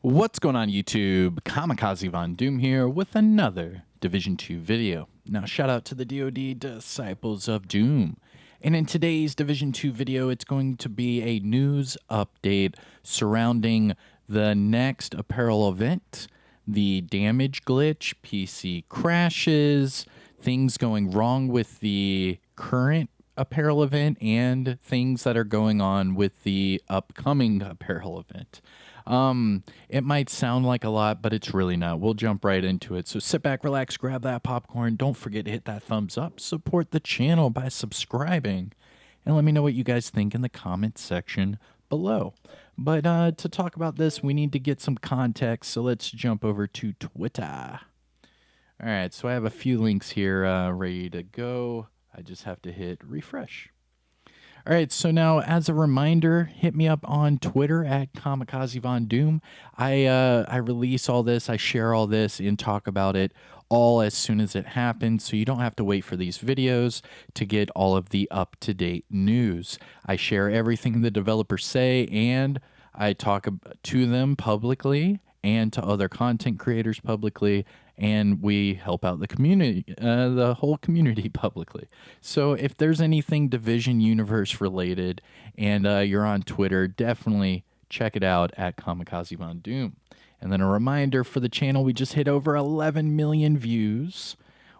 What's going on YouTube? Kamikazevondoom here with another Division 2 video. Now shout out to the DoD Disciples of Doom. And in today's Division 2 video, it's going to be a news update surrounding the next Apparel event, the damage glitch, PC crashes, things going wrong with the current Apparel event, and things that are going on with the upcoming Apparel event. It might sound like a lot, but it's really not. We'll jump right into it. So sit back, relax, grab that popcorn. Don't forget to hit that thumbs up. Support the channel by subscribing. And let me know what you guys think in the comment section below. But to talk about this, we need to get some context. So let's jump over to Twitter. All right, so I have a few links here ready to go. I just have to hit refresh. All right, so now as a reminder, hit me up on Twitter at Kamikazevondoom. I release all this, I share all this, and talk about it all as soon as it happens, so you don't have to wait for these videos to get all of the up-to-date news. I share everything the developers say, and I talk to them publicly and to other content creators publicly, and we help out the community, the whole community publicly. So if there's anything Division Universe related and you're on Twitter, definitely check it out at Kamikazevondoom. And then a reminder for the channel, we just hit over 11 million views.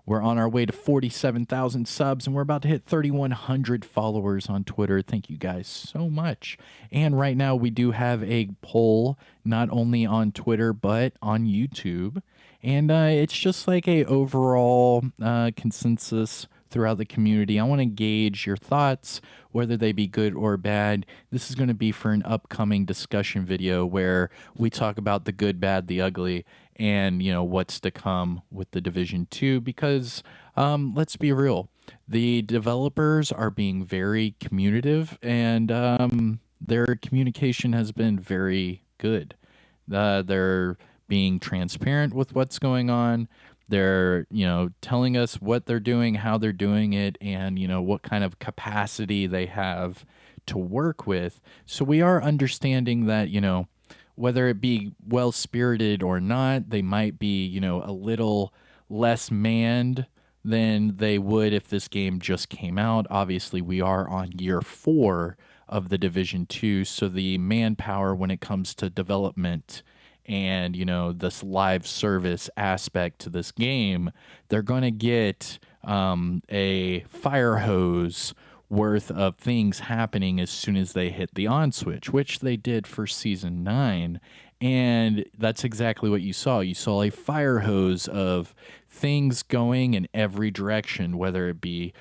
We're on our way to 47,000 subs, and we're about to hit 3,100 followers on Twitter. Thank you guys so much. And right now we do have a poll, not only on Twitter, but on YouTube. And it's just like a overall consensus throughout the community. I want to gauge your thoughts, whether they be good or bad. This is going to be for an upcoming discussion video where we talk about the good, bad, the ugly, and what's to come with the Division 2, because let's be real, the developers are being very communicative, and their communication has been very good. They're being transparent with what's going on. They're telling us what they're doing, how they're doing it, and what kind of capacity they have to work with. So we are understanding that whether it be well-spirited or not, they might be, a little less manned than they would if this game just came out. Obviously, we are on year 4 of the Division 2, so the manpower when it comes to development and, this live service aspect to this game, they're going to get a fire hose worth of things happening as soon as they hit the on switch, which they did for Season 9. And that's exactly what you saw. You saw a fire hose of things going in every direction, whether it be,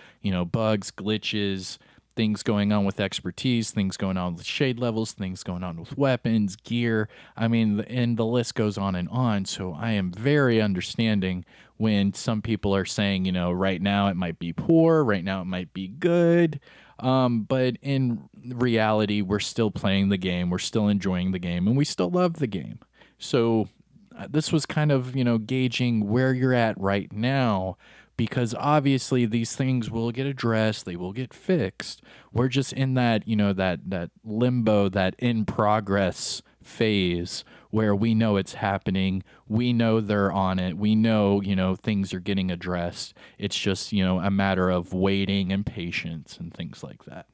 bugs, glitches, things going on with expertise, things going on with shade levels, things going on with weapons, gear. I mean, and the list goes on and on. So I am very understanding when some people are saying, right now it might be poor, right now it might be good. But in reality, we're still playing the game, we're still enjoying the game, and we still love the game. So this was kind of, gauging where you're at right now, because obviously these things will get addressed, they will get fixed. We're just in that, that limbo, that in progress phase where we know it's happening, we know they're on it, we know, things are getting addressed. It's just, a matter of waiting and patience and things like that.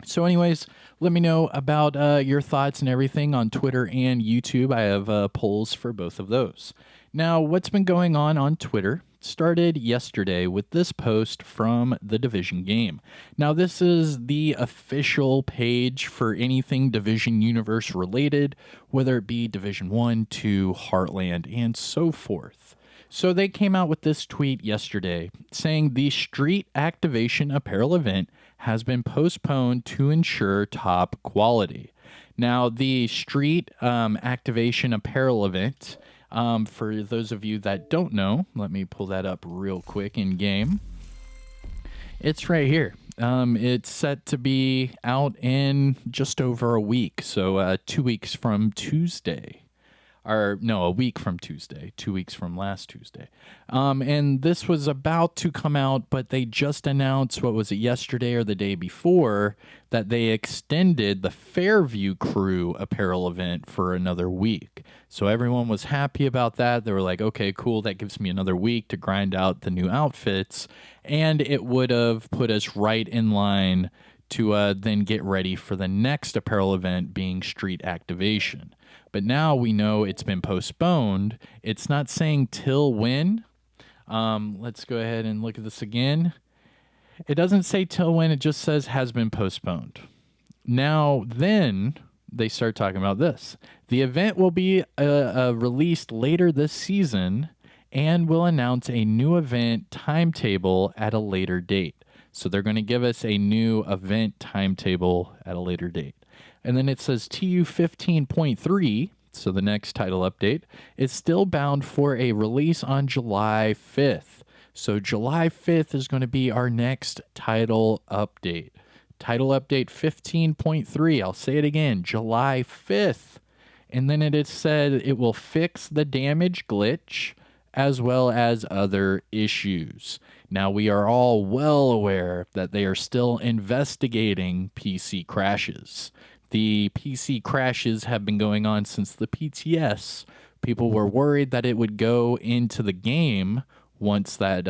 So anyways, let me know about your thoughts and everything on Twitter and YouTube. I have polls for both of those. Now, what's been going on Twitter started yesterday with this post from the Division game. Now, this is the official page for anything Division Universe related, whether it be Division 1, 2, Heartland, and so forth. So they came out with this tweet yesterday saying the Street Activation Apparel event has been postponed to ensure top quality. Now, the Street Activation Apparel event, for those of you that don't know, let me pull that up real quick in game. It's right here. It's set to be out in just over a week, so 2 weeks from Tuesday. or no, a week from Tuesday, 2 weeks from last Tuesday. And this was about to come out, but they just announced, what was it, yesterday or the day before, that they extended the Fairview Crew apparel event for another week. So everyone was happy about that. They were like, okay, cool, that gives me another week to grind out the new outfits. And it would have put us right in line to then get ready for the next apparel event, being Street Activation. But now we know it's been postponed. It's not saying till when. Let's go ahead and look at this again. It doesn't say till when. It just says has been postponed. Now, then they start talking about this. The event will be released later this season and will announce a new event timetable at a later date. So they're going to give us a new event timetable at a later date. And then it says TU 15.3, so the next title update, is still bound for a release on July 5th. So July 5th is going to be our next title update. Title update 15.3, I'll say it again, July 5th. And then it is said it will fix the damage glitch as well as other issues. Now, we are all well aware that they are still investigating PC crashes. The PC crashes have been going on since the PTS. People were worried that it would go into the game once that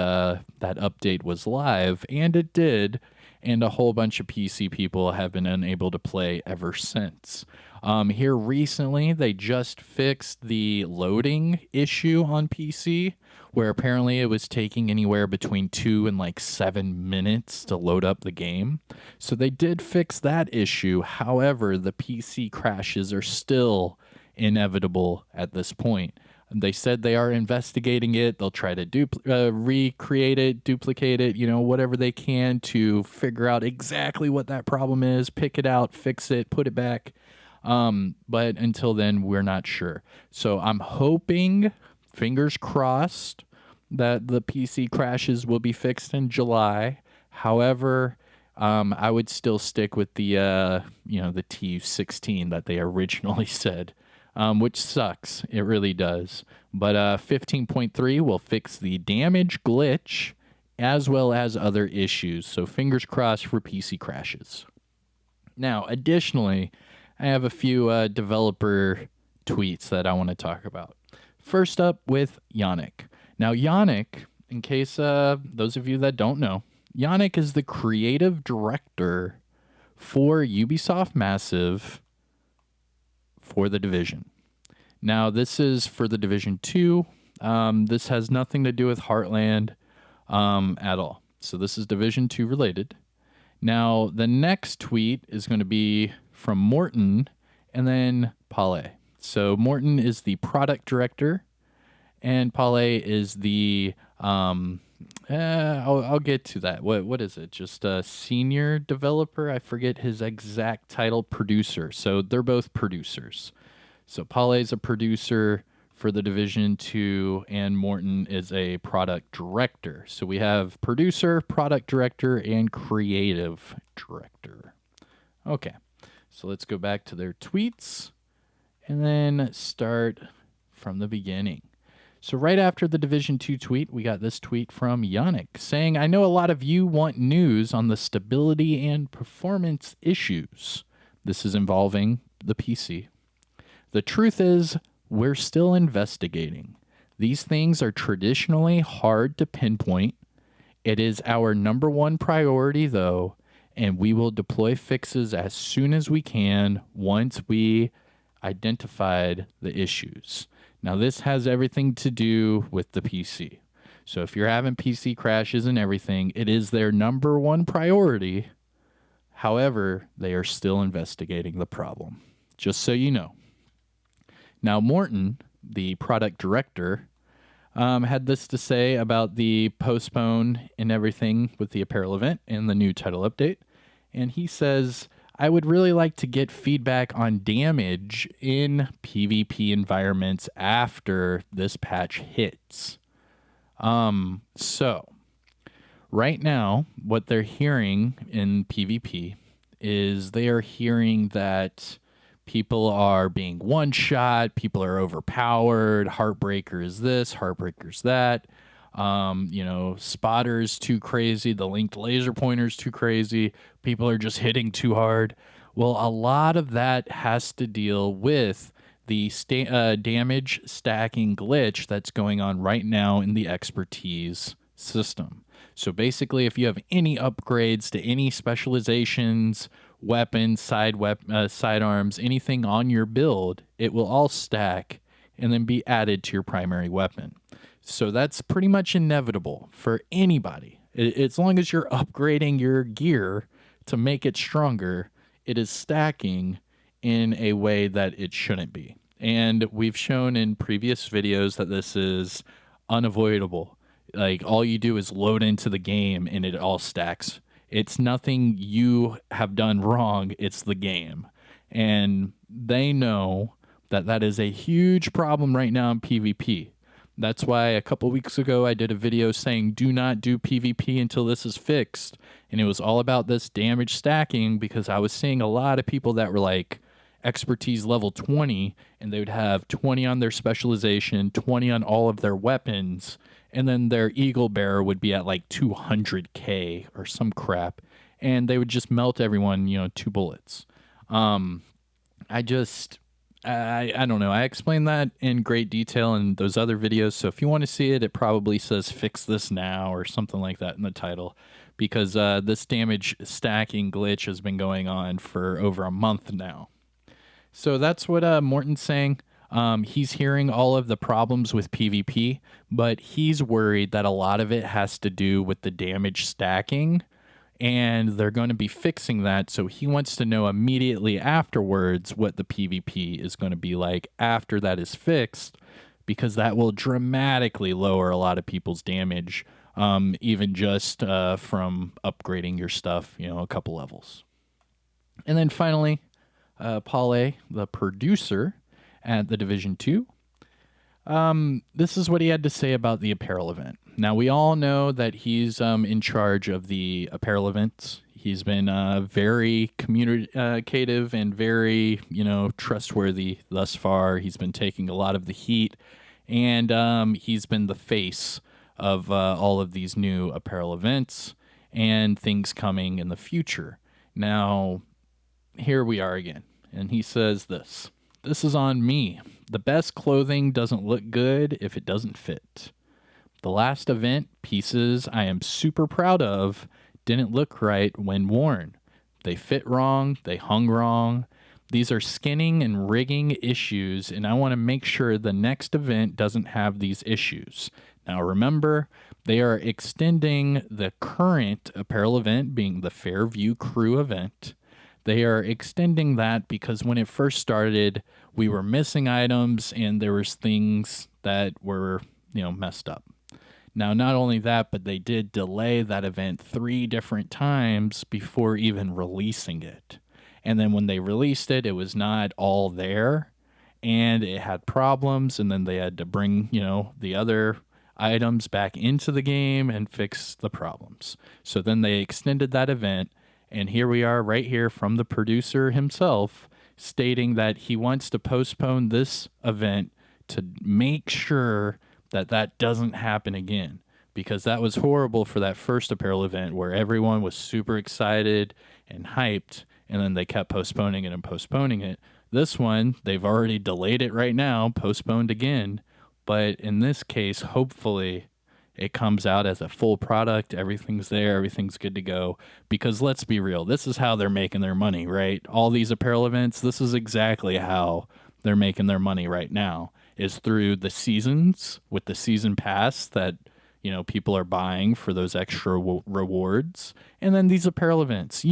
update was live, and it did, and a whole bunch of PC people have been unable to play ever since. Here recently, they just fixed the loading issue on PC, where apparently it was taking anywhere between 2 and 7 minutes to load up the game. So they did fix that issue. However, the PC crashes are still inevitable at this point. They said they are investigating it. They'll try to recreate it, duplicate it, whatever they can to figure out exactly what that problem is, pick it out, fix it, put it back. But until then, we're not sure. So I'm hoping, fingers crossed, that the PC crashes will be fixed in July. However, I would still stick with the TU16 that they originally said, which sucks. It really does. But 15.3 will fix the damage glitch as well as other issues. So fingers crossed for PC crashes. Now, additionally, I have a few developer tweets that I want to talk about. First up with Yannick. Now, Yannick, in case those of you that don't know, Yannick is the creative director for Ubisoft Massive for The Division. Now, this is for The Division 2. This has nothing to do with Heartland at all. So this is Division 2 related. Now, the next tweet is going to be from Morton and then Palais. So Morton is the product director and Palais is the I'll get to that. What is it? Just a senior developer? I forget his exact title. Producer. So they're both producers. So Palais is a producer for The Division 2 and Morton is a product director. So we have producer, product director, and creative director. Okay. So let's go back to their tweets and then start from the beginning. So right after the Division 2 tweet, we got this tweet from Yannick saying, I know a lot of you want news on the stability and performance issues. This is involving the PC. The truth is, we're still investigating. These things are traditionally hard to pinpoint. It is our number one priority, though, and we will deploy fixes as soon as we can once we identified the issues. Now, this has everything to do with the PC. So if you're having PC crashes and everything, it is their number one priority. However, they are still investigating the problem, just so you know. Now, Morton, the product director, had this to say about the postpone and everything with the apparel event and the new title update. And he says, I would really like to get feedback on damage in PvP environments after this patch hits. So right now, what they're hearing in PvP is they are hearing that People are being one shot. People are overpowered. Heartbreaker is this, Heartbreaker's that. Spotter's too crazy. The linked laser pointer's too crazy. People are just hitting too hard. Well, a lot of that has to deal with the damage stacking glitch that's going on right now in the expertise system. So basically, if you have any upgrades to any specializations, weapons, sidearms, anything on your build, it will all stack and then be added to your primary weapon. So that's pretty much inevitable for anybody. As long as you're upgrading your gear to make it stronger, it is stacking in a way that it shouldn't be. And we've shown in previous videos that this is unavoidable. Like, all you do is load into the game and it all stacks. It's nothing you have done wrong, it's the game. And they know that that is a huge problem right now in PvP. That's why a couple weeks ago I did a video saying do not do PvP until this is fixed. And it was all about this damage stacking, because I was seeing a lot of people that were like expertise level 20 and they would have 20 on their specialization, 20 on all of their weapons, and then their eagle bearer would be at like 200k or some crap, and they would just melt everyone, 2 bullets. I don't know. I explained that in great detail in those other videos. So if you want to see it, it probably says fix this now or something like that in the title, because this damage stacking glitch has been going on for over a month now. So that's what Morton's saying. He's hearing all of the problems with PvP, but he's worried that a lot of it has to do with the damage stacking, and they're going to be fixing that. So he wants to know immediately afterwards what the PvP is going to be like after that is fixed, because that will dramatically lower a lot of people's damage, even just from upgrading your stuff, a couple levels. And then finally, Paul, the producer at the Division 2, this is what he had to say about the apparel event. Now, we all know that he's in charge of the apparel events. He's been very communicative and very, trustworthy thus far. He's been taking a lot of the heat, and he's been the face of all of these new apparel events and things coming in the future. Now, here we are again, and he says this. This is on me. The best clothing doesn't look good if it doesn't fit. The last event pieces I am super proud of didn't look right when worn. They fit wrong, they hung wrong. These are skinning and rigging issues, and I want to make sure the next event doesn't have these issues. Now remember, they are extending the current apparel event, being the Fairview Crew event. They are extending that because when it first started, we were missing items and there was things that were, messed up. Now, not only that, but they did delay that event 3 different times before even releasing it. And then when they released it, it was not all there and it had problems. And then they had to bring, the other items back into the game and fix the problems. So then they extended that event. And here we are right here from the producer himself stating that he wants to postpone this event to make sure that that doesn't happen again, because that was horrible for that first apparel event where everyone was super excited and hyped, and then they kept postponing it and postponing it. This one, they've already delayed it right now, postponed again, but in this case, hopefully it comes out as a full product. Everything's there. Everything's good to go. Because let's be real. This is how they're making their money, right? All these apparel events, this is exactly how they're making their money right now, is through the seasons with the season pass that, people are buying for those extra rewards. And then these apparel events,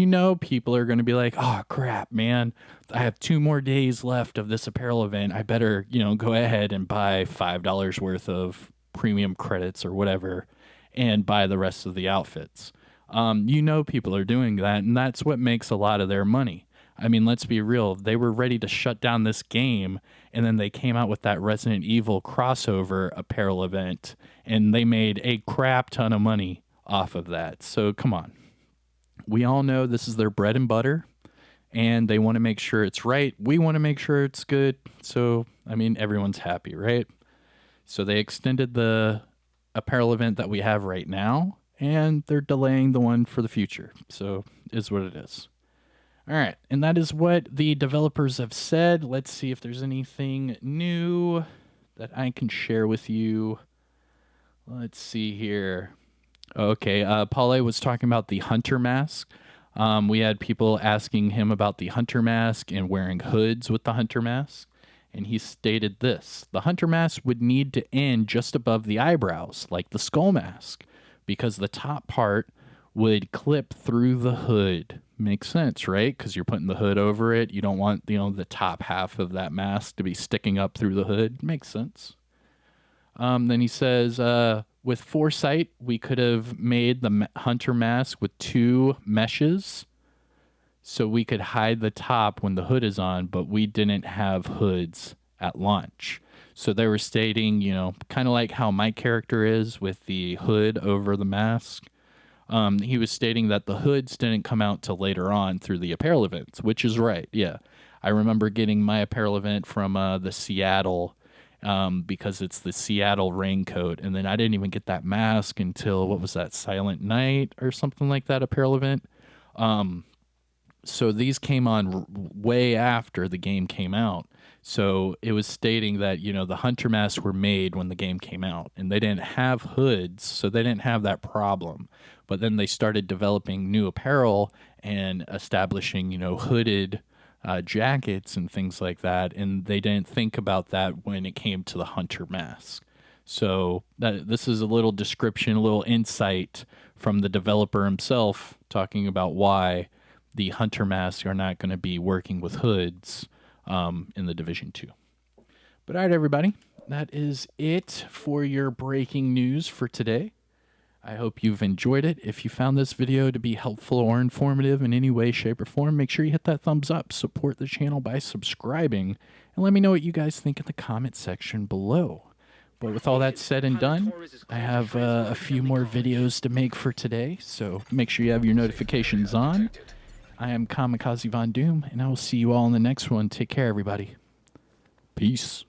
people are going to be like, oh, crap, man, I have 2 more days left of this apparel event. I better, go ahead and buy $5 worth of premium credits or whatever and buy the rest of the outfits. People are doing that, and that's what makes a lot of their money. I mean, let's be real. They were ready to shut down this game, and then they came out with that Resident Evil crossover apparel event, and they made a crap ton of money off of that. So come on. We all know this is their bread and butter, and they want to make sure it's right. We want to make sure it's good. So, I mean, everyone's happy, right? So they extended the apparel event that we have right now, and they're delaying the one for the future. So, is what it is. All right, and that is what the developers have said. Let's see if there's anything new that I can share with you. Let's see here. Okay, Paule was talking about the hunter mask. We had people asking him about the hunter mask and wearing hoods with the hunter mask. And he stated this: the hunter mask would need to end just above the eyebrows, like the skull mask, because the top part would clip through the hood. Makes sense, right? Because you're putting the hood over it. You don't want, the top half of that mask to be sticking up through the hood. Makes sense. Then he says, with foresight, we could have made the hunter mask with 2 meshes so we could hide the top when the hood is on, but we didn't have hoods at launch. So they were stating, kind of like how my character is with the hood over the mask. He was stating that the hoods didn't come out till later on through the apparel events, which is right. Yeah. I remember getting my apparel event from the Seattle, because it's the Seattle raincoat. And then I didn't even get that mask until, what was that, Silent Night or something like that apparel event. So these came on way after the game came out. So it was stating that, the hunter masks were made when the game came out, and they didn't have hoods, so they didn't have that problem. But then they started developing new apparel and establishing, hooded jackets and things like that, and they didn't think about that when it came to the hunter mask. So this is a little description, a little insight from the developer himself talking about why the hunter masks are not going to be working with hoods in the Division 2. But all right, everybody, that is it for your breaking news for today. I hope you've enjoyed it. If you found this video to be helpful or informative in any way, shape, or form, make sure you hit that thumbs up. Support the channel by subscribing, and let me know what you guys think in the comment section below. But with all that said and done, I have a few more videos to make for today, so make sure you have your notifications on. I am Kamikazevondoom, and I will see you all in the next one. Take care, everybody. Peace.